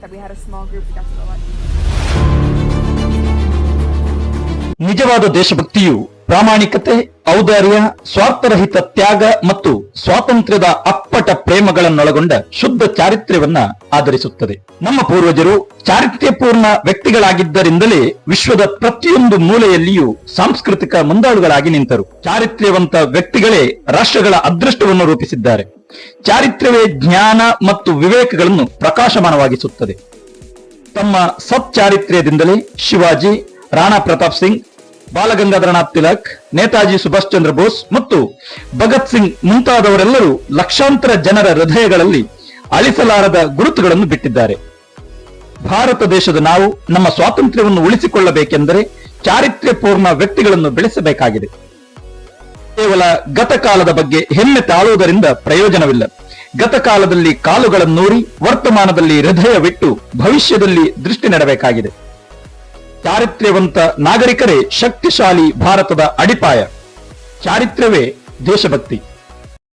that we had a small group that got to go watch. ನಿಜವಾದ ದೇಶಭಕ್ತಿಯು ಪ್ರಾಮಾಣಿಕತೆ, ಔದಾರ್ಯ, ಸ್ವಾರ್ಥರಹಿತ ತ್ಯಾಗ ಮತ್ತು ಸ್ವಾತಂತ್ರ್ಯದ ಅಪ್ಪಟ ಪ್ರೇಮಗಳನ್ನೊಳಗೊಂಡ ಶುದ್ಧ ಚಾರಿತ್ರ್ಯವನ್ನ ಆಧರಿಸುತ್ತದೆ. ನಮ್ಮ ಪೂರ್ವಜರು ಚಾರಿತ್ರ್ಯಪೂರ್ಣ ವ್ಯಕ್ತಿಗಳಾಗಿದ್ದರಿಂದಲೇ ವಿಶ್ವದ ಪ್ರತಿಯೊಂದು ಮೂಲೆಯಲ್ಲಿಯೂ ಸಾಂಸ್ಕೃತಿಕ ಮುಂದಾಳುಗಳಾಗಿ ನಿಂತರು. ಚಾರಿತ್ರ್ಯವಂತ ವ್ಯಕ್ತಿಗಳೇ ರಾಷ್ಟ್ರಗಳ ಅದೃಷ್ಟವನ್ನು ರೂಪಿಸಿದ್ದಾರೆ. ಚಾರಿತ್ರ್ಯವೇ ಜ್ಞಾನ ಮತ್ತು ವಿವೇಕಗಳನ್ನು ಪ್ರಕಾಶಮಾನವಾಗಿಸುತ್ತದೆ. ತಮ್ಮ ಸಚ್ಚಾರಿತ್ರ್ಯದಿಂದಲೇ ಶಿವಾಜಿ, ರಾಣಾ ಪ್ರತಾಪ್ ಸಿಂಗ್, ಬಾಲಗಂಗಾಧರನಾಥ್ ತಿಲಕ್, ನೇತಾಜಿ ಸುಭಾಷ್ ಚಂದ್ರ ಬೋಸ್ ಮತ್ತು ಭಗತ್ ಸಿಂಗ್ ಮುಂತಾದವರೆಲ್ಲರೂ ಲಕ್ಷಾಂತರ ಜನರ ಹೃದಯಗಳಲ್ಲಿ ಅಳಿಸಲಾರದ ಗುರುತುಗಳನ್ನು ಬಿಟ್ಟಿದ್ದಾರೆ. ಭಾರತ ದೇಶದ ನಾವು ನಮ್ಮ ಸ್ವಾತಂತ್ರ್ಯವನ್ನು ಉಳಿಸಿಕೊಳ್ಳಬೇಕೆಂದರೆ ಚಾರಿತ್ರ್ಯಪೂರ್ಣ ವ್ಯಕ್ತಿಗಳನ್ನು ಬೆಳೆಸಬೇಕಾಗಿದೆ. ಕೇವಲ ಗತಕಾಲದ ಬಗ್ಗೆ ಹೆಮ್ಮೆ ತಾಳುವುದರಿಂದ ಪ್ರಯೋಜನವಿಲ್ಲ. ಗತಕಾಲದಲ್ಲಿ ಕಾಲುಗಳನ್ನೂರಿ ವರ್ತಮಾನದಲ್ಲಿ ಹೃದಯವಿಟ್ಟು ಭವಿಷ್ಯದಲ್ಲಿ ದೃಷ್ಟಿ ನೆಡಬೇಕಾಗಿದೆ. ಚಾರಿತ್ರ್ಯವಂತ ನಾಗರಿಕರೇ ಶಕ್ತಿಶಾಲಿ ಭಾರತದ ಅಡಿಪಾಯ. ಚಾರಿತ್ರ್ಯವೇ ದೇಶಭಕ್ತಿ.